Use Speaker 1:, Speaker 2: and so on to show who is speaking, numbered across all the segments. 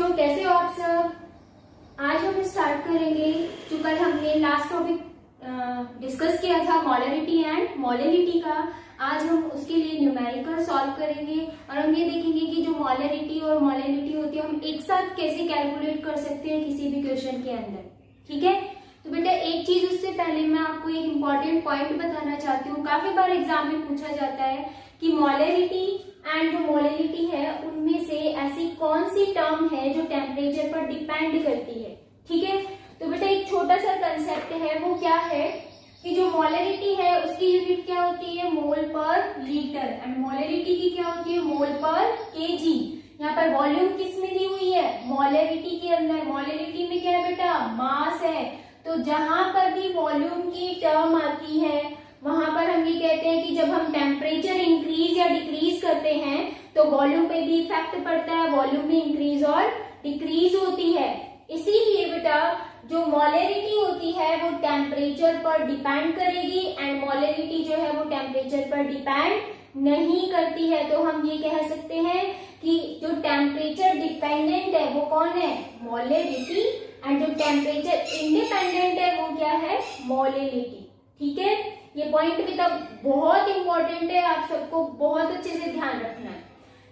Speaker 1: बच्चों, कैसे हो आप सब। आज हम स्टार्ट करेंगे जो कल हमने लास्ट टॉपिक डिस्कस किया था, मोलरिटी एंड मोलिलिटी का। आज हम उसके लिए न्यूमेरिकल सॉल्व करेंगे और हम ये देखेंगे कि जो मोलरिटी और मोलिलिटी होती है हम एक साथ कैसे कैलकुलेट कर सकते हैं किसी भी क्वेश्चन के अंदर। ठीक है, तो बेटा एक चीज उससे पहले मैं आपको एक इम्पॉर्टेंट पॉइंट बताना चाहती हूँ। काफी बार एग्जाम में पूछा जाता है कि मोलरिटी एंड जो मोलिलिटी है उनमें से ऐसी कौन सी टर्म है जो टेम्परेचर पर डिपेंड करती है। ठीक है, तो बेटा एक छोटा सा कंसेप्ट है, वो क्या है कि जो मोलरिटी है उसकी यूनिट क्या होती है, मोल पर लीटर, एंड मोलरिटी की क्या होती है, मोल पर केजी। यहाँ पर वॉल्यूम किस में दी हुई है, मोलरिटी के अंदर। मोलरिटी में क्या है बेटा, मास है। तो जहां पर भी वॉल्यूम की टर्म आती है वहां पर हम ये कहते हैं कि जब हम टेम्परेचर इंक्रीज या डिक्रीज करते हैं तो वॉल्यूम पे भी इफेक्ट पड़ता है, वॉल्यूम भी इंक्रीज और डिक्रीज होती है। इसीलिए बेटा जो मोलरिटी होती है वो टेम्परेचर पर डिपेंड करेगी एंड मोलरिटी जो है वो टेम्परेचर पर डिपेंड नहीं करती है। तो हम ये कह सकते हैं कि जो टेम्परेचर डिपेंडेंट है वो कौन है, मोलरिटी, एंड जो टेम्परेचर इंडिपेंडेंट है वो क्या है, मोलिलिटी। ठीक है, ये पॉइंट भी तब बहुत इंपॉर्टेंट है, आप सबको बहुत अच्छे से ध्यान रखना है।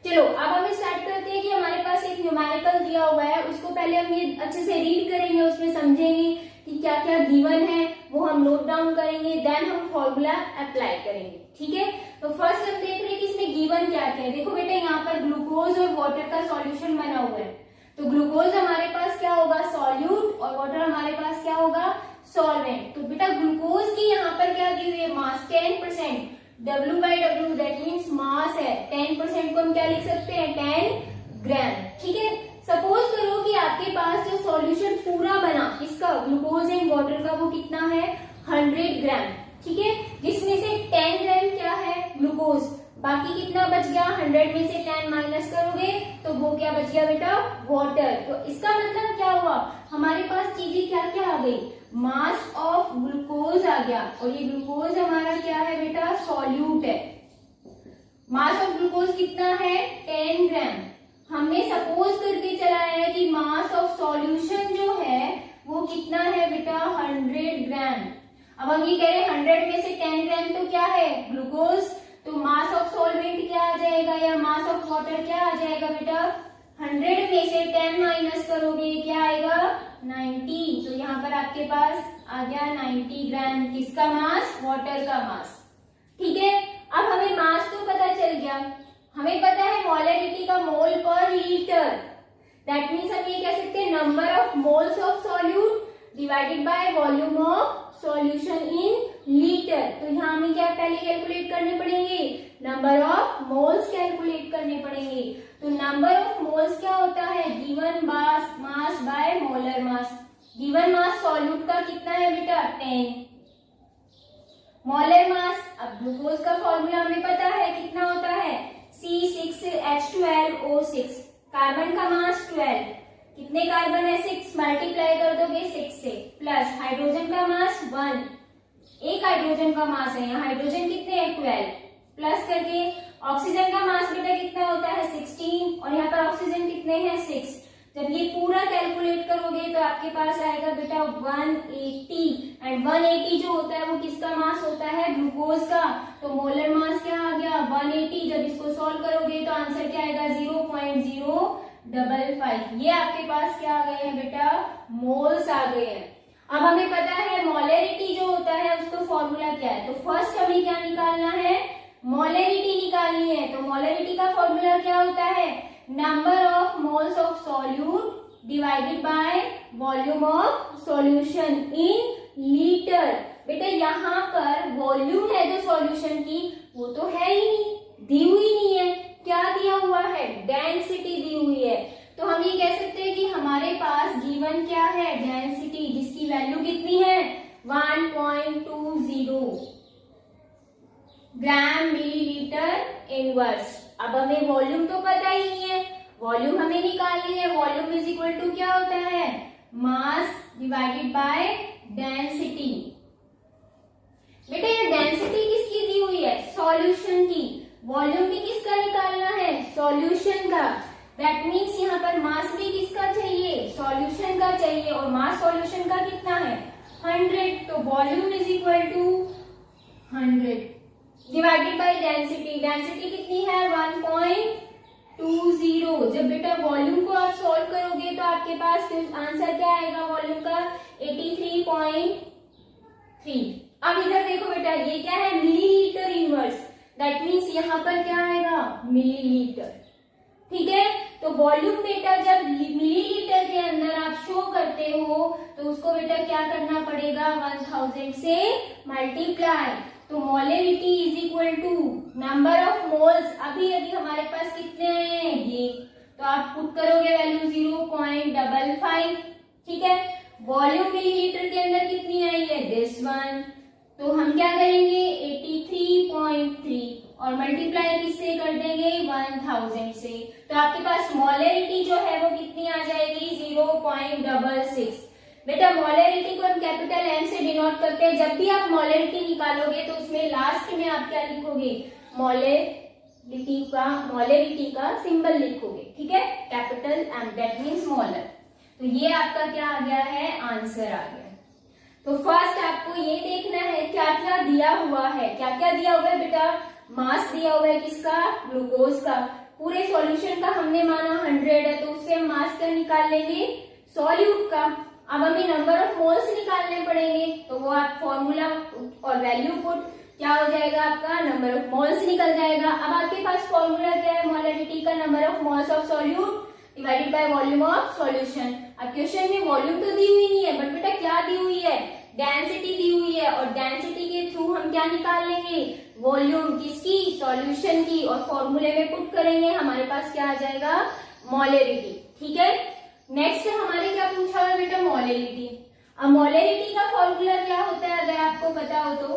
Speaker 1: चलो अब हम स्टार्ट करते हैं कि हमारे पास एक न्यूमेरिकल दिया हुआ है, उसको पहले हम ये अच्छे से रीड करेंगे, उसमें समझेंगे कि क्या क्या गिवन है वो हम नोट डाउन करेंगे, देन हम फॉर्मूला अप्लाई करेंगे। ठीक है, तो फर्स्ट हम देख रहे हैं कि इसमें गिवन क्या क्या है। देखो बेटा यहाँ पर ग्लूकोज और वाटर का सॉल्यूशन बना हुआ है, तो ग्लूकोज हमारे पास क्या होगा, सॉल्यूट, और वाटर हमारे पास क्या होगा, सॉल्वेंट। तो बेटा ग्लूकोज की यहाँ पर क्या दी हुई है, मास 10%, W/W दैट मीन्स मास है। 10% को हम क्या लिख सकते हैं, 10 ग्राम। ठीक है, सपोज करो कि आपके पास जो सॉल्यूशन पूरा बना इसका ग्लूकोज एंड वाटर का वो कितना है, 100 ग्राम। ठीक है, जिसमें से 10 ग्राम क्या है, ग्लूकोज, बाकी कितना बच गया, 100 में से 10 माइनस करोगे तो वो क्या बच गया बेटा, वाटर। तो इसका मतलब क्या हुआ, हमारे पास चीजें क्या क्या आ गई, मास ऑफ ग्लूकोज आ गया, और ये ग्लूकोज हमारा क्या है बेटा, सॉल्यूट है। मास ऑफ ग्लूकोज कितना है, 10 ग्राम। हमने सपोज करके चलाया है कि मास ऑफ सॉल्यूशन जो है वो कितना है बेटा, 100 ग्राम। अब हम ये कह रहे हैं 100 में से 10 ग्राम तो क्या है, ग्लूकोज, तो मास ऑफ सॉल्वेंट क्या आ जाएगा, या मास ऑफ वाटर क्या आ जाएगा बेटा, 100 में से 10 माइनस करोगे क्या आएगा, 90। तो यहाँ पर आपके पास आ गया 90 ग्राम, किसका मास, वाटर का मास। ठीक है, अब हमें मास तो पता चल गया, हमें पता है मोलरिटी का मोल पर लीटर, दैट मीन्स हम ये कह सकते हैं number of moles of solute divided by volume of solution in litre. तो यहाँ हमें क्या पहले कैलकुलेट करने पड़ेंगे, नंबर ऑफ मोल्स कैलकुलेट करने पड़ेंगे। तो नंबर ऑफ मोल्स क्या होता है, given mass by molar mass. Given mass solute का कितना है बेटा, 10, मोलर मास, अब ग्लूकोज का फॉर्मूला हमें पता है कितना होता है, C6H12O6, कार्बन का मास 12, कितने कार्बन है, 6, मल्टीप्लाई कर दोगे 6 से, प्लस हाइड्रोजन का मास 1, एक हाइड्रोजन का मास है, यहाँ हाइड्रोजन कितने हैं, 12, प्लस करके ऑक्सीजन का मास बेटा कितना होता है, 16, और यहाँ पर ऑक्सीजन कितने हैं, 6। जब ये पूरा कैलकुलेट करोगे तो आपके पास आएगा बेटा 180, एंड 180 जो होता है वो किसका मास होता है, ग्लूकोज का। तो मोलर मास क्या आ गया, 180। जब इसको सॉल्व करोगे तो आंसर क्या आएगा, 0.055। ये आपके पास क्या आ गए हैं बेटा, मोल्स आ गए हैं। अब हमें पता है मोलरिटी जो होता है उसको फॉर्मूला क्या है, तो फर्स्ट हमें क्या निकालना है, मोलरिटी निकालनी है। तो मोलरिटी का फॉर्मूला क्या होता है, number of moles of solute divided by volume of solution in litre. बेटा यहाँ पर वॉल्यूम है जो सॉल्यूशन की वो तो है ही नहीं, दी हुई नहीं है, क्या दिया हुआ है, डेंसिटी दी हुई है। तो हम ये कह सकते हैं कि हमारे पास गिवन क्या है, डेंसिटी, जिसकी वैल्यू कितनी है, 1.20 ग्राम मिलीलीटर इनवर्स। अब हमें वॉल्यूम तो पता ही नहीं है, वॉल्यूम हमें निकालनी है। वॉल्यूम इज इक्वल टू क्या होता है, मास डिवाइडेड बाय डेंसिटी। बेटा ये डेंसिटी किसकी दी हुई है, सॉल्यूशन की, वॉल्यूम भी किसका निकालना है, सॉल्यूशन का। दैट मीन्स यहाँ पर मास भी किसका चाहिए, सॉल्यूशन का चाहिए, और मास सॉल्यूशन का कितना है 100, तो volume is equal to 100 divided by density, density कितनी है 1.20। जब बेटा वॉल्यूम को आप सॉल्व करोगे तो आपके पास आंसर क्या आएगा वॉल्यूम का 83.3। अब इधर देखो बेटा ये क्या है मिलीलीटर इनवर्स, दैट मीन्स यहाँ पर क्या आएगा मिलीलीटर, ठीक है। तो वॉल्यूम बेटा जब मिलीलीटर के अंदर आप शो करते हो तो उसको बेटा क्या करना पड़ेगा 1000 से मल्टीप्लाई, तो molarity is equal to number of moles, अभी हमारे पास कितने आए हैं ये, तो आप पुट करोगे वैल्यू 0.55, ठीक है। वॉल्यूम मिलीलीटर के अंदर कितनी आई है दिस वन, तो हम क्या करेंगे 83.3 और मल्टीप्लाई किससे कर देंगे 1000 से, तो आपके पास मोलरिटी जो है वो कितनी आ जाएगी 0.66। बेटा मोलरिटी को हम कैपिटल एम से डिनोट करते हैं, जब भी आप मोलरिटी निकालोगे तो उसमें लास्ट में आप क्या लिखोगे मोलरिटी का सिंबल लिखोगे, ठीक है, capital M, that means molar. तो ये आपका क्या आ गया है आंसर आ गया। तो फर्स्ट आपको ये देखना है क्या क्या दिया हुआ है, क्या क्या दिया हुआ है बेटा, मास दिया हुआ है किसका ग्लूकोज का, पूरे सॉल्यूशन का हमने माना 100 है तो उससे हम मास का निकाल लेंगे सॉल्यूट का। अब हमें नंबर ऑफ मोल्स निकालने पड़ेंगे, तो वो आप फॉर्मूला और वैल्यू पुट क्या हो जाएगा आपका नंबर ऑफ मोल्स निकल जाएगा। अब आपके पास फॉर्मूला क्या है मोलरिटी का number of moles of solute divided by volume of solution. अब क्वेश्चन में वॉल्यूम तो दी हुई नहीं है बट बेटा क्या दी हुई है डेंसिटी दी हुई है, और डेंसिटी के थ्रू हम क्या निकाल लेंगे वॉल्यूम किसकी सॉल्यूशन की, और फॉर्मूले में पुट करेंगे हमारे पास क्या आ जाएगा मोलरिटी, ठीक है। नेक्स्ट हमारे क्या पूछा हुआ बेटा मोलरिटी। अब मोलरिटी का फॉर्मूला क्या होता है अगर आपको पता हो तो,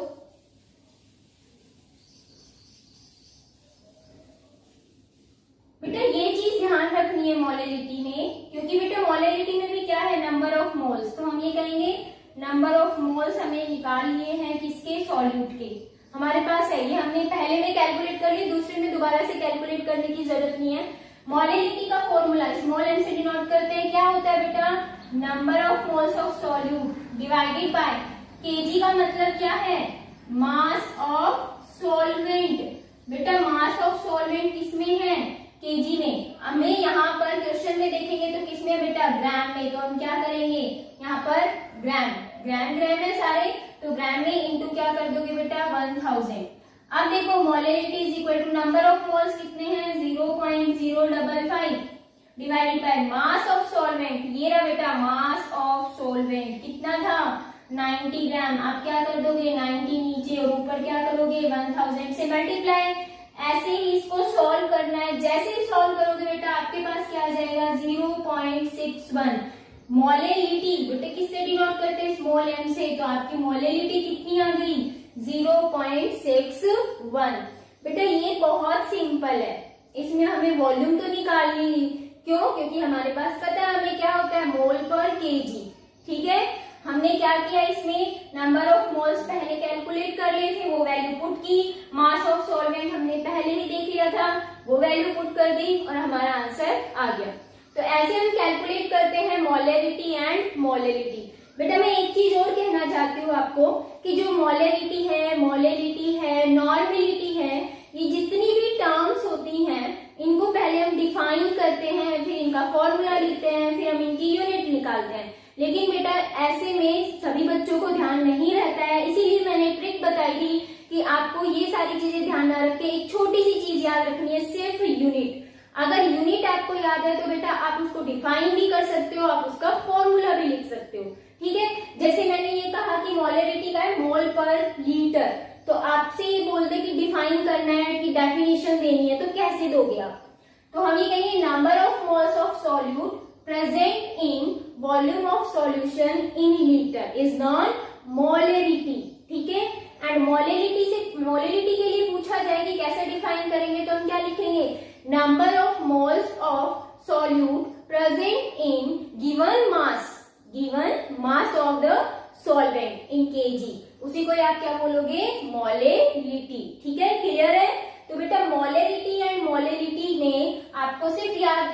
Speaker 1: बेटा ये चीज ध्यान रखनी है मोलरिटी में, क्योंकि बेटा मोलरिटी में भी क्या है नंबर ऑफ मोल्स, तो हम ये कहेंगे नंबर ऑफ मोल्स हमें निकाल लिए हैं किसके सॉल्यूट के, हमारे पास है ये हमने पहले में कैलकुलेट कर लिया, दूसरे में दोबारा से कैलकुलेट करने की जरूरत नहीं है। मोलरिटी का फॉर्मूला स्मॉल एम से डिनोट करते हैं, क्या होता है बेटा number of moles of solute divided by KG का मतलब क्या है मास ऑफ सॉल्वेंट। बेटा मास ऑफ सॉल्वेंट किसमें है केजी में, हमें यहाँ पर क्वेश्चन में देखेंगे तो किसमें है बेटा ग्राम में, तो हम क्या करेंगे यहाँ पर ग्राम ग्राम ग्राम है सारे, तो ग्राम में इंटू क्या कर दोगे बेटा 1000। अब देखो molarity is equal to number of moles कितने हैं 0.055 divided by mass of solvent, ये रहा बेटा मास ऑफ सॉल्वेंट कितना था 90 ग्राम, आप क्या कर दोगे 90 नीचे और ऊपर क्या करोगे 1000 से मल्टीप्लाई। ऐसे ही इसको सॉल्व करना है, जैसे ही सॉल्व करोगे बेटा आपके पास क्या आ जाएगा 0.61। मोलरिटी बेटा किससे डिनोट करते हैं स्मॉल एम से, तो आपकी मोलरिटी कितनी आ गई 0.61। बेटा ये बहुत सिंपल है, इसमें हमें वॉल्यूम तो निकालनी ही, क्यों क्योंकि हमारे पास पता है हमें क्या होता है मोल पर केजी, ठीक है। हमने क्या किया इसमें नंबर ऑफ मोल्स पहले कैलकुलेट कर लिए थे, वो वैल्यू पुट की, मास ऑफ सॉल्वेंट हमने पहले ही देख लिया था वो वैल्यू पुट कर दी और हमारा आंसर आ गया। तो ऐसे हम कैलकुलेट करते हैं मोलरिटी एंड मोलरिटी। बेटा मैं एक चीज और कहना चाहती हूँ आपको कि जो मोलरिटी है नॉर्मेलिटी है, ये जितनी भी टर्म्स होती हैं इनको पहले हम डिफाइन करते हैं, फिर इनका फॉर्मूला लिखते हैं, फिर हम इनकी यूनिट निकालते हैं। लेकिन बेटा ऐसे में सभी बच्चों को ध्यान नहीं रहता है, इसीलिए मैंने ट्रिक बताई थी कि आपको ये सारी चीजें ध्यान न रख के एक छोटी सी चीज याद रखनी है, सिर्फ यूनिट। अगर यूनिट आपको याद है तो बेटा आप उसको डिफाइन भी कर सकते हो, आप उसका फॉर्मूला भी लिख सकते हो, ठीक है। जैसे मैंने ये कहा कि मोलरिटी का है मोल पर लीटर, तो आपसे ये बोल दे कि डिफाइन करना है कि डेफिनेशन देनी है, तो कैसे दोगे आप, तो हम ये कहेंगे number of moles of solute present in volume of solution in litre is non molarity, ठीक है। एंड मोलरिटी के लिए पूछा जाए कि कैसे डिफाइन करेंगे, तो हम क्या लिखेंगे number of moles of solute present in given mass of the solvent in KG, उसी को आप क्या बोलोगे मोलरिटी, ठीक है। क्लियर है। तो बेटा मोलरिटी एंड मोलरिटी में आपको सिर्फ याद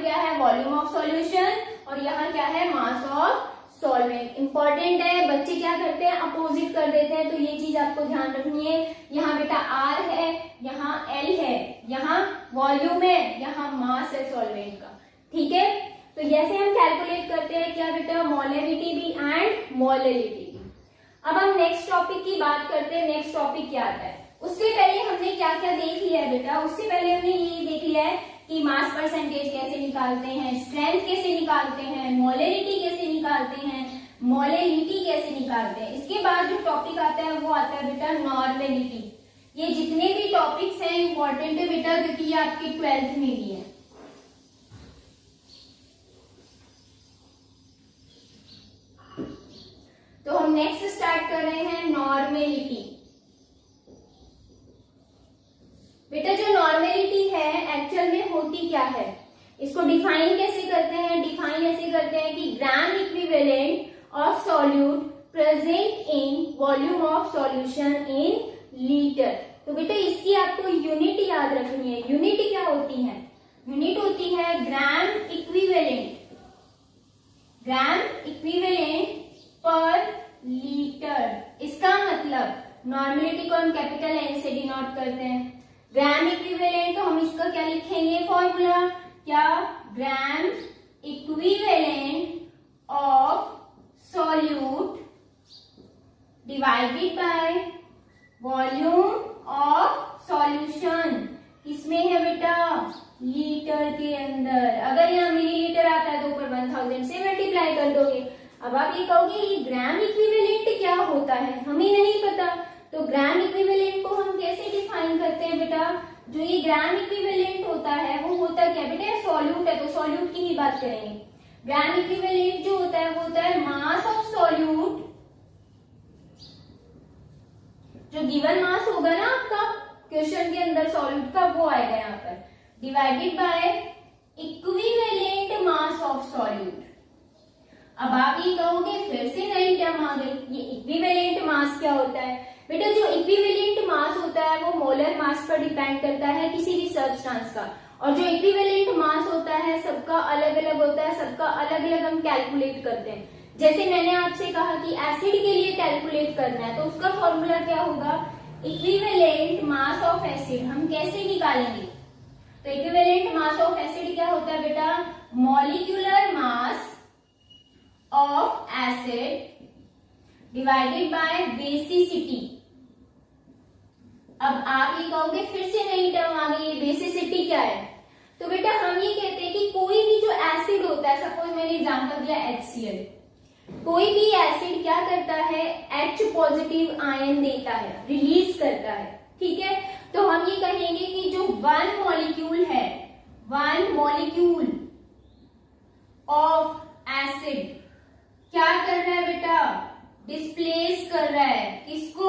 Speaker 1: गया है वॉल्यूम ऑफ सॉल्यूशन और यहाँ क्या है मास ऑफ सॉल्वेंट। इंपॉर्टेंट है, बच्चे क्या करते हैं अपोजिट कर देते हैं, तो ये चीज आपको ध्यान रखनी है। यहाँ बेटा R है, यहाँ L है, यहाँ वॉल्यूम है, यहाँ मास है सॉल्वेंट का, ठीक है। तो जैसे हम कैलकुलेट करते हैं क्या बेटा मोलरिटी भी एंड मोलरिटी भी। अब हम नेक्स्ट टॉपिक की बात करते हैं। नेक्स्ट टॉपिक क्या आता है, उससे पहले हमने क्या क्या देख लिया है बेटा, उससे पहले हमने ये देख लिया है कि मास परसेंटेज कैसे निकालते हैं, स्ट्रेंथ कैसे निकालते हैं, मोलरिटी कैसे निकालते हैं, मोलरिटी कैसे निकालते हैं। इसके बाद जो टॉपिक आता है वो आता है बेटा नॉर्मेलिटी। ये जितने भी टॉपिक्स हैं इंपॉर्टेंट है बेटा, क्योंकि ये आपके 12th में भी है। तो हम नेक्स्ट स्टार्ट कर रहे हैं नॉर्मेलिटी। बेटा जो नॉर्मेलिटी है एक्चुअल में होती क्या है, इसको डिफाइन कैसे करते हैं, डिफाइन ऐसे करते हैं कि gram equivalent of solute present in volume of solution in litre. तो बेटा इसकी आपको यूनिट याद रखनी है। यूनिट क्या होती है, यूनिट होती है ग्राम इक्विवेलेंट, ग्राम इक्विवेलेंट पर लीटर। इसका मतलब नॉर्मेलिटी को हम कैपिटल एन से डिनोट करते हैं। ग्राम इक्विवेलेंट तो हम इसका क्या लिखेंगे फॉर्मूला, क्या gram equivalent of solute divided by volume of solution. किसमें है बेटा, लीटर के अंदर। अगर यहाँ मिलीलीटर आता है तो ऊपर 1000 से मल्टीप्लाई कर दोगे। अब आप ये कहोगे ये ग्राम इक्विवेलेंट क्या होता है, हमें नहीं पता। तो ग्राम इक्विवेलेंट को हम कैसे डिफाइन करते हैं बेटा, जो ये ग्राम इक्विवेलेंट होता है वो होता क्या बेटा, सॉल्यूट है तो सॉल्यूट की ही बात करेंगे। ग्राम इक्विवेलेंट जो होता है वो होता है मास ऑफ सॉल्यूट, जो गिवन मास होगा ना आपका क्वेश्चन के अंदर सॉल्यूट का, वो आएगा यहाँ पर, divided by equivalent mass of solute. अब आप ये कहोगे फिर से नई टर्म आ गई, ये इक्विवेलेंट मास क्या होता है बेटा। जो इक्विवेलेंट मास होता है वो मोलर मास पर डिपेंड करता है किसी भी सब्सटेंस का, और जो इक्विवेलेंट मास होता है सबका अलग अलग होता है, सबका अलग अलग हम कैलकुलेट करते हैं। जैसे मैंने आपसे कहा कि एसिड के लिए कैलकुलेट करना है तो उसका फॉर्मूला क्या होगा, इक्विवेलेंट मास ऑफ एसिड। हम कैसे निकालेंगे, तो इक्विवेलेंट मास ऑफ एसिड क्या होता है बेटा, molecular mass of acid divided by basicity. अब आप ये कहोगे फिर से नई टर्म आ गई, बेसिसिटी क्या है। तो बेटा हम ये कहते हैं कि कोई भी जो एसिड होता है, सपोज मैंने एग्जांपल दिया HCl, कोई भी एसिड क्या करता है, H पॉजिटिव आयन देता है, रिलीज करता है, ठीक है। तो हम ये कहेंगे कि जो वन मॉलिक्यूल है, वन मॉलिक्यूल ऑफ एसिड क्या कर रहा है बेटा, डिस्प्लेस कर रहा है किसको,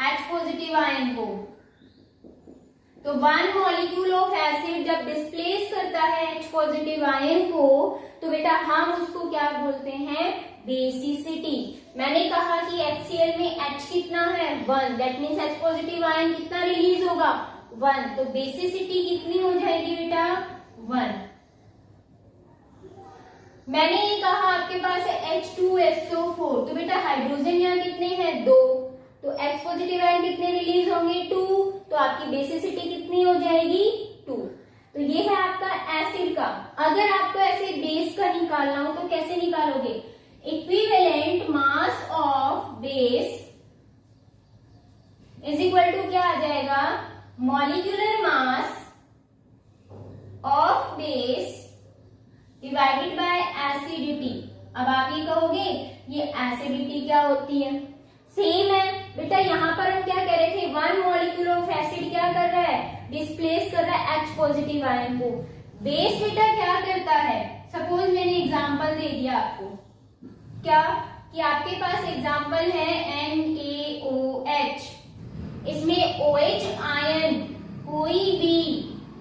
Speaker 1: H पॉजिटिव आयन को। तो वन मॉलिक्यूल ऑफ एसिड जब डिस्प्लेस करता है H पॉजिटिव आयन को, तो बेटा हम उसको क्या बोलते हैं, बेसिसिटी। मैंने कहा कि HCl में H कितना है, 1, that means H positive ion कितना रिलीज होगा, 1, तो बेसिसिटी कितनी हो जाएगी बेटा, 1। मैंने ये कहा आपके पास है H2SO4, तो बेटा हाइड्रोजन यहाँ कितने हैं, 2, तो H पॉजिटिव आयन कितने रिलीज होंगे, 2, तो आपकी बेसिसिटी कितनी हो जाएगी, 2। तो ये है आपका एसिड का। अगर आपको ऐसे बेस का निकालना हो तो कैसे निकालोगे, equivalent mass of base is equal to क्या आ जाएगा, molecular mass of base divided by acidity. अब आप ये कहोगे ये एसिडिटी क्या होती है, सेम है बेटा। यहाँ पर हम क्या कह रहे थे, वन मॉलिक्यूल ऑफ एसिड क्या कर रहा है, डिस्प्लेस कर रहा है H पॉजिटिव आयन को। बेस बेटा क्या करता है, सपोज मैंने एग्जांपल दे दिया आपको, क्या कि आपके पास एग्जांपल है NaOH, इसमें OH आयन कोई भी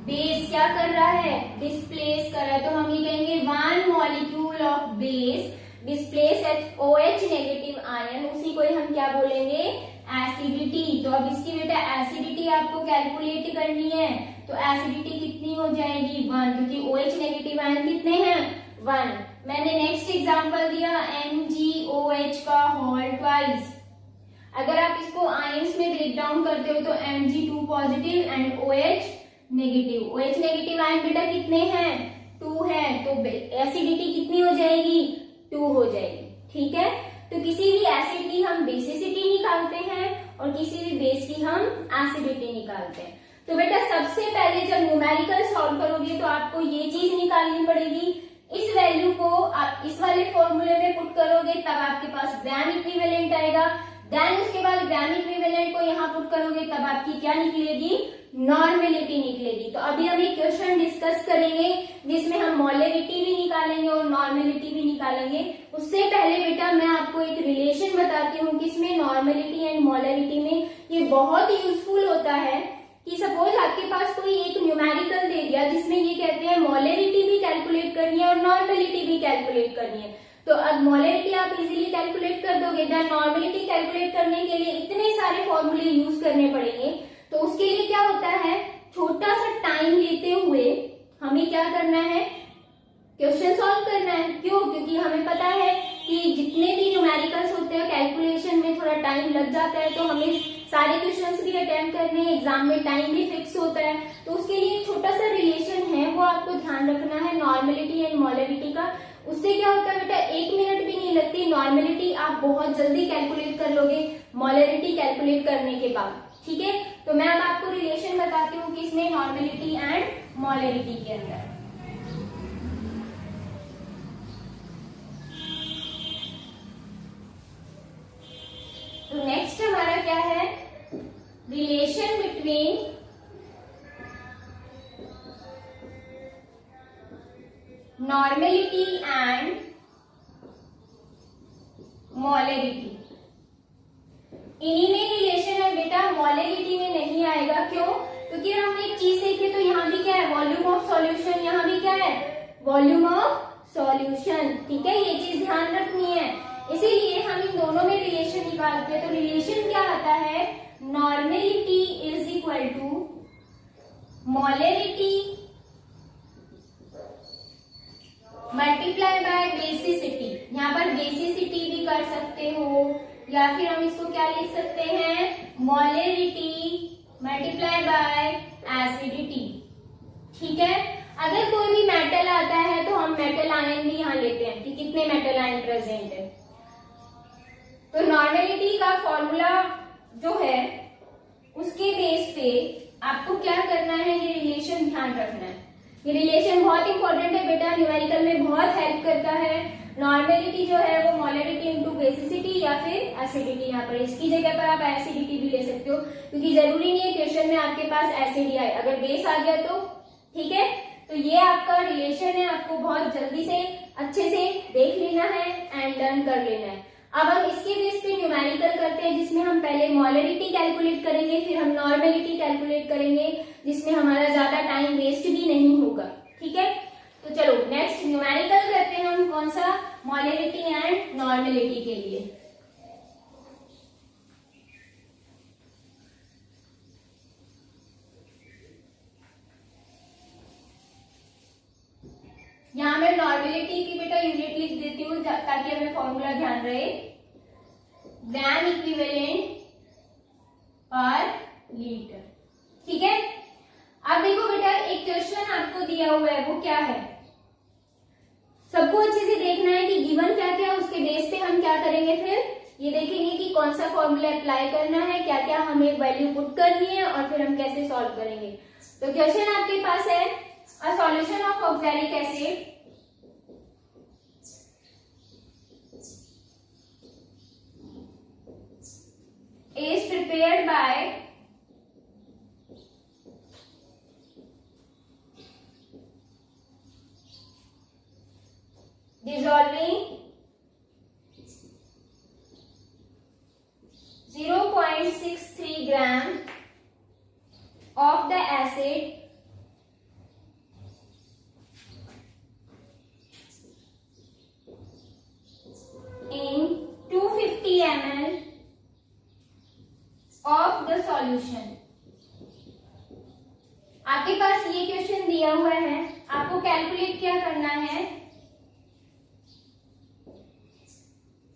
Speaker 1: बेस क्या कर रहा है, डिस्प्लेस कर रहा है। तो हम ये कहेंगे one molecule of base displace OH negative ion, उसी को हम क्या बोलेंगे, एसिडिटी। तो अब इसकी बेटा एसिडिटी आपको कैलकुलेट करनी है, तो एसिडिटी कितनी हो जाएगी 1, क्योंकि OH नेगेटिव आयन कितने हैं 1। मैंने नेक्स्ट एग्जांपल दिया MgOH का होल ट्वाइस। अगर आप इसको आयंस में ब्रेक डाउन करते हो तो Mg2 positive and OH negative. OH negative ion बेटा कितने हैं 2 है, तो एसिडिटी कितनी हो जाएगी 2 हो जाएगी। ठीक है, तो किसी भी एसिड की हम बेसिसिटी निकालते हैं और किसी भी बेस की हम एसिडिटी निकालते हैं। तो बेटा सबसे पहले जब न्यूमेरिकल सॉल्व करोगे तो आपको ये चीज निकालनी पड़ेगी, इस वैल्यू को आप इस वाले फॉर्मूले में पुट करोगे तब आपके पास ग्राम इक्विवेलेंट आएगा। देन उसके बाद ग्राम इक्विवेलेंट को यहाँ पुट करोगे तब आपकी क्या निकलेगी नॉर्मेलिटी निकलेगी। तो अभी हम एक क्वेश्चन डिस्कस करेंगे जिसमें हम मोलरिटी भी निकालेंगे और नॉर्मेलिटी भी निकालेंगे। उससे पहले बेटा मैं आपको एक रिलेशन बताती हूँ कि इसमें नॉर्मेलिटी एंड मोलरिटी में ये बहुत यूजफुल होता है कि सपोज आपके पास कोई एक न्यूमेरिकल दे दिया जिसमें ये कहते हैं मोलरिटी भी कैलकुलेट करनी है और नॉर्मेलिटी भी कैलकुलेट करनी है। तो अब मोलरिटी आप इजीली कैलकुलेट कर दोगे, देन नॉर्मेलिटी कैलकुलेट करने के लिए इतने सारे फॉर्मूले यूज करने पड़ेंगे। तो उसके लिए क्या होता है, छोटा सा टाइम लेते हुए हमें क्या करना है, क्वेश्चन सॉल्व करना है। क्यों? क्योंकि हमें पता है कि जितने भी न्यूमेरिकल्स होते हैं कैलकुलेशन में थोड़ा टाइम लग जाता है, तो हमें सारे क्वेश्चंस भी अटेम्प्ट करने हैं, एग्जाम में टाइम भी फिक्स होता है। तो उसके लिए छोटा सा रिलेशन है वो आपको ध्यान रखना है नॉर्मेलिटी एंड मोलरिटी का। उससे क्या होता है बेटा 1 मिनट भी नहीं लगती, नॉर्मेलिटी आप बहुत जल्दी कैलकुलेट कर लोगे मोलरिटी कैलकुलेट करने के बाद। ठीक है, तो मैं अब आपको रिलेशन बताती हूँ कि इसमें नॉर्मेलिटी एंड मोलरिटी के अंदर। तो नेक्स्ट हमारा क्या है, relation between normality and molarity. इन्हीं में रिलेशन है बेटा, मोलरिटी में नहीं आएगा। क्यों? क्योंकि हमने एक चीज देखी, तो यहाँ भी क्या है वॉल्यूम ऑफ सॉल्यूशन, यहाँ भी क्या है वॉल्यूम ऑफ सॉल्यूशन। ठीक है, ये चीज ध्यान रखनी है, इसीलिए हम इन दोनों में रिलेशन निकालते हैं। तो रिलेशन क्या आता है, normality is equal to molarity multiply by basicity. यहाँ पर बेसिसिटी भी कर सकते हो, या फिर हम इसको क्या लिख सकते हैं मोलरिटी मल्टीप्लाई बाय एसिडिटी। ठीक है, अगर कोई भी मेटल आता है तो हम मेटल आयन भी यहाँ लेते हैं कि कितने मेटल आयन प्रेजेंट है। तो नॉर्मेलिटी का फॉर्मूला जो है उसके बेस पे आपको क्या करना है, ये रिलेशन ध्यान रखना है। ये रिलेशन बहुत इंपॉर्टेंट है बेटा, न्यूमेरिकल में बहुत हेल्प करता है। नॉर्मेलिटी जो है वो मोलरिटी इंटू बेसिसिटी या फिर एसिडिटी, यहाँ पर इसकी जगह पर आप एसिडिटी भी ले सकते हो, क्योंकि जरूरी नहीं है क्वेश्चन में आपके पास एसिड आए, अगर बेस आ गया तो ठीक है। तो ये आपका रिलेशन है, आपको बहुत जल्दी से अच्छे से देख लेना है एंड लर्न कर लेना है। अब हम इसके बेस पे न्यूमेरिकल करते हैं, जिसमें हम पहले मोलरिटी कैलकुलेट करेंगे, फिर हम नॉर्मेलिटी कैलकुलेट करेंगे, जिसमें हमारा ज्यादा टाइम वेस्ट भी नहीं होगा। ठीक है, तो चलो नेक्स्ट न्यूमेरिकल करते हैं हम, कौन सा, मोलरिटी एंड नॉर्मेलिटी के लिए। यहां मैं नॉर्मेलिटी की बेटा यूनिट लिख देती हूँ ताकि हमें फॉर्मूला ध्यान रहे, ग्राम इक्विवेलेंट पर लीटर। ठीक है, अब देखो बेटा एक क्वेश्चन आपको दिया हुआ है, वो क्या है, सबको अच्छे से देखना है कि गिवन क्या क्या, उसके बेस पे हम क्या करेंगे, फिर ये देखेंगे कि कौन सा फॉर्मूला अप्लाई करना है, क्या क्या हमें वैल्यू पुट करनी है और फिर हम कैसे सॉल्व करेंगे। तो क्वेश्चन आपके पास है, a solution of oxalic acid is prepared by dissolving 0.63 gram of the acid in 250 ml of the solution. आपके पास ये क्वेश्चन दिया हुआ है, आपको कैलकुलेट क्या करना है,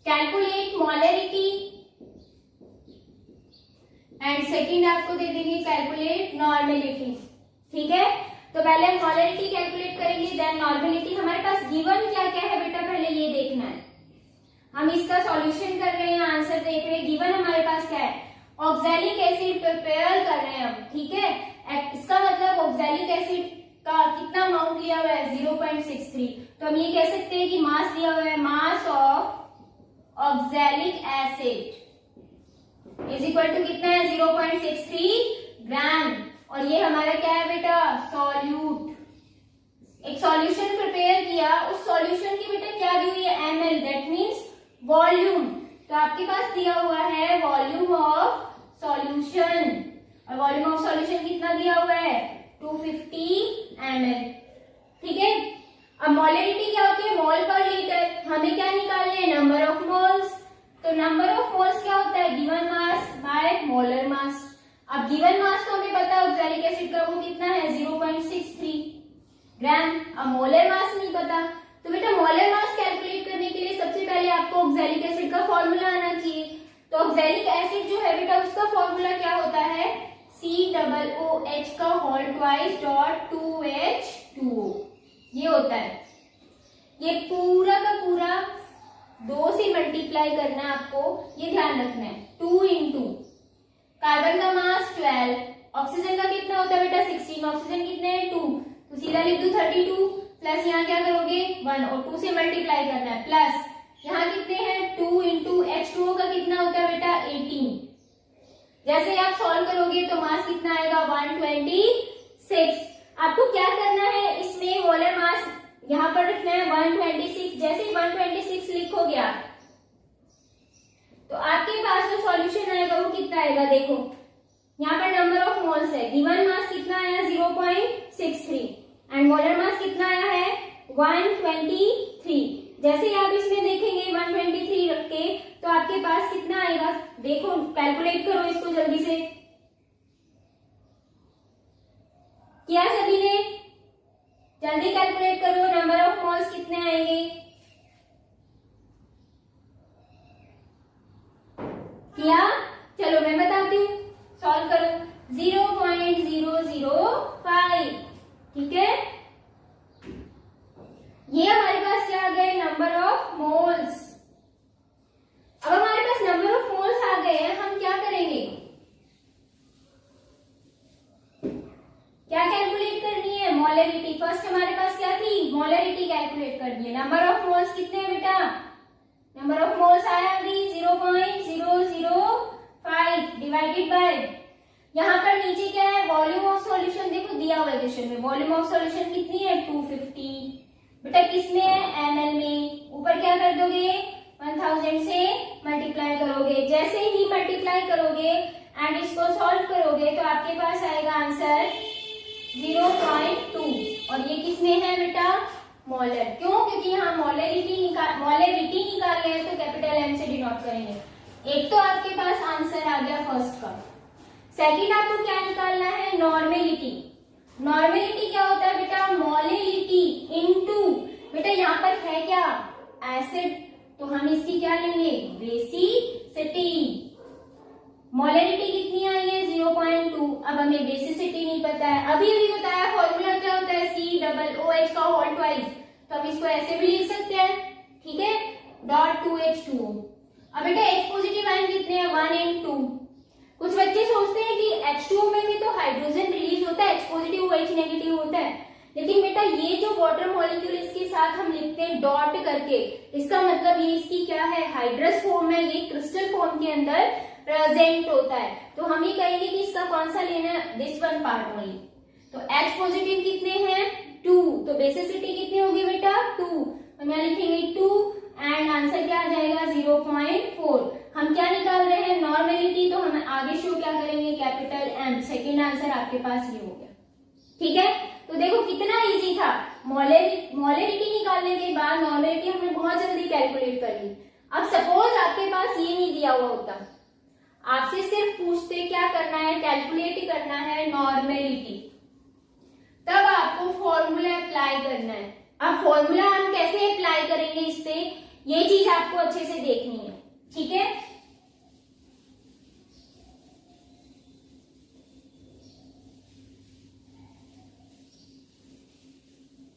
Speaker 1: कैलकुलेट मोलरिटी एंड सेकंड आपको दे देंगे कैलकुलेट नॉर्मेलिटी। ठीक है, तो पहले हम मोलरिटी कैलकुलेट करेंगे, देन नॉर्मेलिटी। हमारे पास गिवन क्या क्या है बेटा, पहले ये देखना है। हम इसका सॉल्यूशन कर रहे हैं, आंसर देख रहे हैं। गिवन हमारे पास क्या है, ऑक्सैलिक एसिड प्रिपेयर कर रहे हैं हम। ठीक है, इसका मतलब ऑक्सैलिक एसिड का कितना अमाउंट लिया हुआ है, 0.63। तो हम ये कह सकते हैं कि मास दिया हुआ है, mass of oxalic acid is equal to कितना है, 0.63 ग्राम। और ये हमारा क्या है बेटा, सॉल्यूट। एक सॉल्यूशन प्रिपेयर किया, उस सॉल्यूशन की बेटा क्या दी हुई है, ml, दैट मीन्स वॉल्यूम। तो आपके पास दिया हुआ है वॉल्यूम ऑफ सॉल्यूशन, और वॉल्यूम ऑफ सॉल्यूशन कितना दिया हुआ है, 250 ml। ठीक है, अब मोलरिटी क्या होती है, मोल पर लीटर। हमें क्या निकालना है, नंबर ऑफ मोल्स। तो नंबर ऑफ मोल्स क्या होता है, given mass by molar mass. अब गिवन मास तो हमें पता है ऑक्सैलिक एसिड का, वो कितना है, 0.63 ग्राम। अब मोलर मास नहीं पता, तो बेटा मोलर मास कैलकुलेट करने के लिए सबसे पहले आपको ऑक्सैलिक एसिड का फॉर्मूला आना चाहिए। तो ऑक्सैलिक एसिड जो है बेटा, उसका फॉर्मूला क्या होता है, COOH का होल ट्वाइस डॉट 2H2O, ये होता है। ये पूरा का पूरा 2 से मल्टीप्लाई करना है आपको, ये ध्यान रखना है। 2 इंटू कार्बन का मास 12, ऑक्सीजन का कितना होता है बेटा, 16, ऑक्सीजन कितने हैं, 2, तो सीधा लिख दू 32, प्लस यहाँ क्या करोगे 1, और 2 से मल्टीप्लाई करना है, प्लस यहाँ कितने हैं 2 इंटू H2O का कितना होता है बेटा, 18। जैसे आप सॉल्व करोगे तो मास कितना आएगा, 126। आपको क्या करना है, इसमें मोलर मास यहाँ पर लिखना है 126। जैसे 126 लिखोगे आप, तो आपके पास जो सॉल्यूशन आएगा वो कितना आएगा, देखो यहाँ पर नंबर ऑफ मोल्स है, गिवन मास कितना आया 0.63 एंड मोलर मास कितना आया है 123। जैसे ही आप इसमें देखेंगे 123 रख के, तो आपके पास कितना आएगा, देखो कैलकुलेट करो इसको जल्दी से। किया सभी ने, जल्दी कैलकुलेट करो, नंबर ऑफ मोल्स कितने आएंगे, किया, चलो मैं बताती हूँ, सॉल्व करो। 0.005, ठीक है, ये हमारे पास क्या आ गए, नंबर ऑफ मोल्स। अब हमारे पास नंबर ऑफ मोल्स आ गए हैं, हम क्या करेंगे, क्या कैलकुलेट करनी है, मोलरिटी। फर्स्ट हमारे पास क्या थी, मोलरिटी कैलकुलेट करनी है। नंबर ऑफ मोल्स कितने हैं बेटा, नंबर ऑफ मोल्स आया अभी 0.005 डिवाइडेड बाय, यहाँ पर नीचे क्या है, वॉल्यूम ऑफ सॉल्यूशन, देखो दिया हुआ है क्वेश्चन में, वॉल्यूम ऑफ सॉल्यूशन कितनी है 250, बेटा किसमें है, ml में। ऊपर क्या कर दोगे, 1000 से मल्टीप्लाई करोगे। जैसे ही मल्टीप्लाई करोगे एंड इसको सॉल्व करोगे तो आपके पास आएगा आंसर 0.2, और ये किसमें है बेटा, मोलर। क्यों, क्योंकि यहाँ मोलरिटी निकाल रहे हैं, तो कैपिटल M से डिनोट करेंगे। एक तो आपके पास आंसर आ गया फर्स्ट का। सेकंड आपको क्या निकालना है, नॉर्मेलिटी। नॉर्मेलिटी क्या होता है बेटा, मोलरिटी इनटू, बेटा यहाँ पर है क्या, एसिड, तो हम इसकी क्या लेंगे, बेसिसिटी। मोलरिटी कितनी आई है 0.2, अब हमें बेसिसिटी नहीं पता है। अभी अभी बताया फॉर्मूला क्या होता है, COOH का होल ट्वाइस, तो हम इसको ऐसे भी लिख सकते हैं, ठीक है, डॉट 2H2O। अब बेटा H पॉजिटिव आयन कितने हैं, 1 and 2। कुछ बच्चे सोचते हैं कि H2O में भी तो हाइड्रोजन रिलीज होता है, H पॉजिटिव OH नेगेटिव होता है, लेकिन बेटा ये जो वाटर मॉलिक्यूल इसके साथ हम लिखते हैं डॉट करके, इसका मतलब ये इसकी क्या है, हाइड्रस फॉर्म है, ये क्रिस्टल फॉर्म के अंदर प्रेजेंट होता है। तो हम ये कहेंगे कि इसका कौन सा लेना है, दिस वन पार्ट ओनली। तो H पॉजिटिव कितने हैं 2, तो बेसिसिटी कितनी होगी बेटा 2, हम यहाँ लिखेंगे 2 एंड आंसर क्या आ जाएगा 0.4। हम क्या निकाल रहे हैं, नॉर्मेलिटी, तो हम आगे शो क्या करेंगे, कैपिटल M। सेकेंड आंसर आपके पास ये हो गया, ठीक है। तो देखो कितना इजी था, मोलरिटी निकालने के बाद नॉर्मेलिटी हमने बहुत जल्दी कैलकुलेट कर ली। अब सपोज आपके पास ये नहीं दिया हुआ होता, आपसे सिर्फ पूछते क्या करना है, कैलकुलेट करना है नॉर्मेलिटी, तब आपको फॉर्मूला अप्लाई करना है। अब फॉर्मूला हम कैसे अप्लाई करेंगे इस पे, ये चीज आपको अच्छे से देखनी है, ठीक है।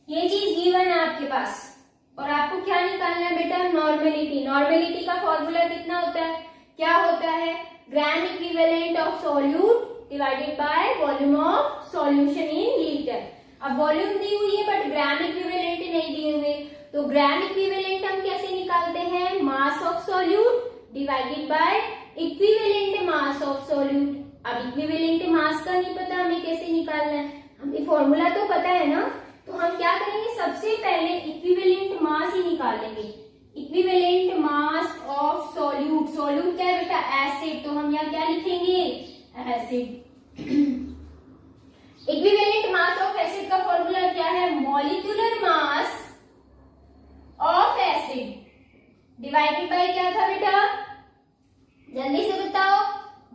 Speaker 1: ये चीज गिवन है आपके पास और आपको क्या निकालना है बेटा, नॉर्मेलिटी। नॉर्मेलिटी का फॉर्मूला कितना होता है, क्या होता है, gram equivalent of solute divided by volume of solution in litre. अब वॉल्यूम दी हुई है बट ग्राम इक्विवेलेंट नहीं दिए हुए, तो ग्राम इक्विवेलेंट हम कैसे निकालते हैं, mass of solute divided by equivalent mass of solute. अब इक्विवेलेंट मास का नहीं पता, हमें कैसे निकालना है, हमें फॉर्मूला तो पता है ना, तो हम क्या करेंगे, सबसे पहले इक्विवेलेंट मास ही निकालेंगे। Equivalent mass of solute, solute क्या है बेटा, एसिड, तो हम यहाँ क्या लिखेंगे, acid. Equivalent mass of acid का फॉर्मूला क्या है, molecular mass of acid divided by क्या था बेटा, जल्दी से बताओ,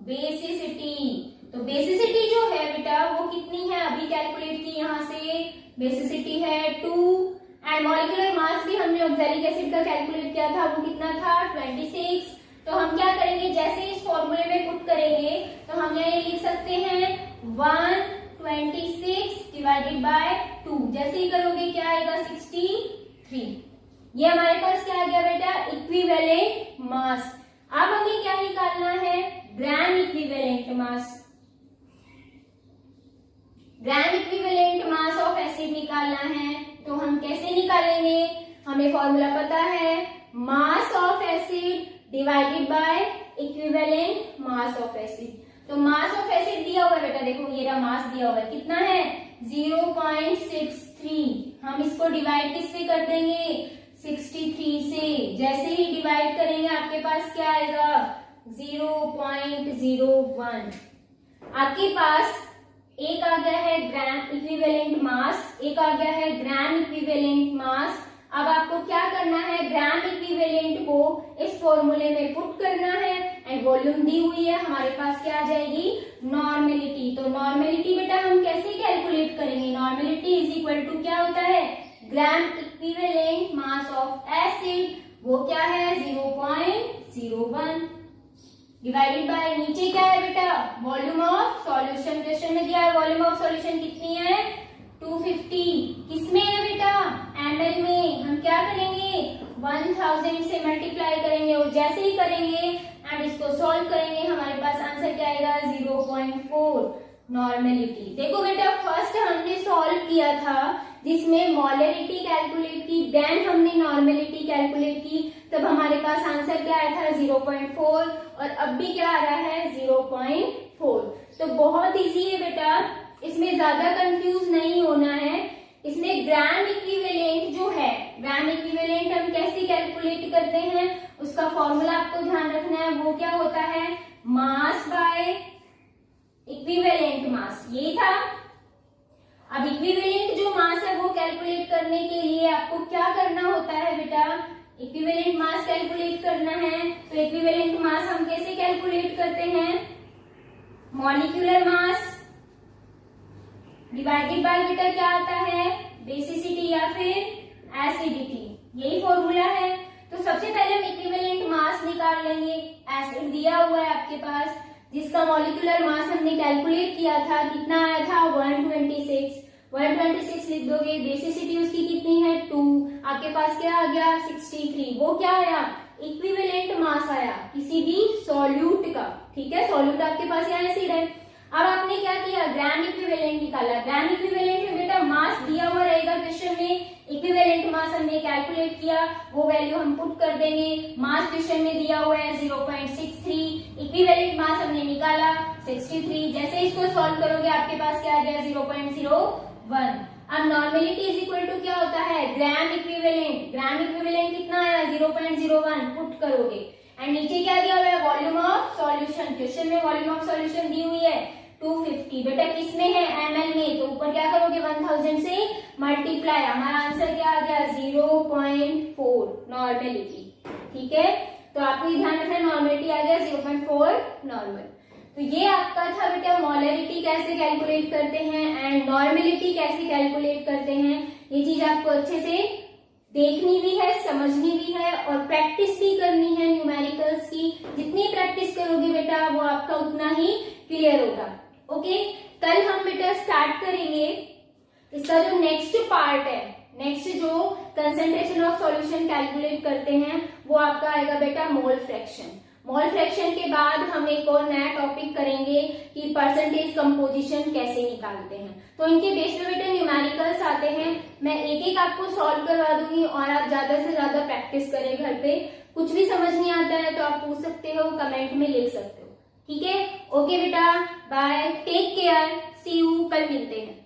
Speaker 1: बेसिसिटी। तो बेसिसिटी जो है बेटा वो कितनी है, अभी कैलकुलेट की यहाँ से, बेसिसिटी है 2 एंड मॉलिक्यूलर मास भी हमने ऑक्सैलिक एसिड का कैलकुलेट किया था, वो कितना था 26। तो हम क्या करेंगे, जैसे इस फॉर्मूले में पुट करेंगे तो हम यहाँ लिख सकते हैं 126 डिवाइडेड बाय 2, जैसे ही करोगे क्या आएगा 63। ये हमारे पास क्या आ गया बेटा, इक्विवेलेंट मास। अब हमें क्या निकालना है, gram equivalent mass. Gram equivalent mass of acid निकालना है, तो हम कैसे निकालेंगे, हमें फॉर्मूला पता है, mass of acid divided by equivalent mass of acid. तो मास ऑफ एसिड दिया हुआ है बेटा, देखो ये रहा मास दिया हुआ है, कितना है 0.63। हम इसको डिवाइड किससे कर देंगे, 63 से। जैसे ही डिवाइड करेंगे आपके पास क्या आएगा 0.01। आपके पास एक आ गया है ग्राम इक्विवेलेंट मास, एक आ गया है ग्राम इक्विवेलेंट मास। अब आपको क्या करना है, ग्राम इक्विवेलेंट को इस फॉर्मूले में पुट करना है एंड वॉल्यूम दी हुई है, हमारे पास क्या आ जाएगी, नॉर्मेलिटी। तो नॉर्मेलिटी बेटा हम कैसे कैलकुलेट करेंगे, नॉर्मेलिटी इज इक्वल टू क्या होता है, gram equivalent mass of acid, वो क्या है 0.01 डिवाइडेड बाय, नीचे क्या है बेटा, वॉल्यूम ऑफ सॉल्यूशन। क्वेश्चन में दिया है वॉल्यूम ऑफ सॉल्यूशन कितनी है 250, किसमें है बेटा, ml में। हम क्या करेंगे 1000 से मल्टीप्लाई करेंगे और जैसे ही करेंगे एंड इसको सॉल्व करेंगे हमारे पास आंसर क्या आएगा 0.4 नॉर्मेलिटी। देखो बेटा फर्स्ट हमने सॉल्व किया था जिसमें मोलरिटी कैलकुलेट की, देन हमने नॉर्मेलिटी कैलकुलेट की, तब हमारे पास आंसर क्या आया था 0.4 और अब भी क्या आ रहा है 0.4। तो बहुत इजी है बेटा, इसमें ज्यादा कंफ्यूज नहीं होना है। इसमें ग्राम इक्विवेलेंट जो है, ग्राम इक्विवेलेंट हम कैसे कैलकुलेट करते हैं उसका फॉर्मूला आपको ध्यान रखना है, वो क्या होता है मास बाय इक्विवेलेंट मास, यही था। अब इक्विवेलेंट जो मास है वो कैलकुलेट करने के लिए आपको क्या करना होता है बेटा, इक्विवेलेंट मास कैलकुलेट करना है। तो इक्विवेलेंट मास हम कैसे कैलकुलेट करते हैं, मॉलिक्यूलर मास डिवाइडेड बाय बेटा क्या आता है बेसिसिटी या फिर एसिडिटी, यही फॉर्मूला है। तो सबसे पहले हम इक्विवेलेंट मास निकाल लेंगे। एसिड दिया हुआ है आपके पास जिसका मॉलिक्यूलर मास हमने कैलकुलेट किया था, कितना आया था 126 लिख दोगे। बेसिसिटी उसकी कितनी है 2, आपके पास क्या आ गया 63। वो क्या आया इक्विवेलेंट मास आया किसी भी सॉल्यूट का, ठीक है। सॉल्यूट आपके पास यहाँ एसिड है। अब आपने क्या किया ग्राम इक्विवेलेंट निकाला। ग्राम इक्विवेलेंट में बेटा मास दिया हुआ रहेगा क्वेश्चन में, इक्विवेलेंट मास हमने कैलकुलेट किया, वो वैल्यू हम पुट कर देंगे। मास क्वेश्चन में दिया हुआ है 0.63, इक्विवेलेंट मास हमने निकाला 63। जैसे इसको सॉल्व करोगे आपके पास क्या आ गया 0.01। अब नॉर्मेलिटी इज इक्वल टू क्या होता है ग्राम इक्विवेलेंट, ग्राम इक्विवेलेंट कितना आया 0.01 पुट करोगे एंड नीचे क्या दिया हुआ है वॉल्यूम ऑफ सॉल्यूशन। क्वेश्चन में वॉल्यूम ऑफ सॉल्यूशन दी हुई है 250, बेटा किसमें है ml में, तो ऊपर क्या करोगे 1000 से मल्टीप्लाई, हमारा आंसर क्या आ गया 0.4 नॉर्मेलिटी, ठीक है। तो आपको ये ध्यान रखना है नॉर्मेलिटी आ गया 0.4 नॉर्मल। तो ये आपका था बेटा मोलरिटी कैसे कैलकुलेट करते हैं एंड नॉर्मेलिटी कैसे कैलकुलेट करते हैं। ये चीज आपको अच्छे से देखनी भी है, समझनी भी है और प्रैक्टिस भी करनी है न्यूमेरिकल्स की। जितनी प्रैक्टिस करोगे बेटा वो आपका उतना ही क्लियर होगा। ओके, कल हम बेटा स्टार्ट करेंगे इसका जो नेक्स्ट पार्ट है, नेक्स्ट जो कंसेंट्रेशन ऑफ सॉल्यूशन कैलकुलेट करते हैं वो आपका आएगा बेटा मोल फ्रैक्शन। मोल फ्रैक्शन के बाद हम एक और नया टॉपिक करेंगे कि परसेंटेज कंपोजिशन कैसे निकालते हैं। तो इनके बेस पे बेटा न्यूमेरिकल्स आते हैं, मैं एक एक आपको सॉल्व करवा दूंगी और आप ज्यादा से ज्यादा प्रैक्टिस करें घर पे। कुछ भी समझ नहीं आता है तो आप पूछ सकते हो, कमेंट में लिख सकते हो। ठीक है, ओके बेटा, bye, take care, see you, कल मिलते हैं।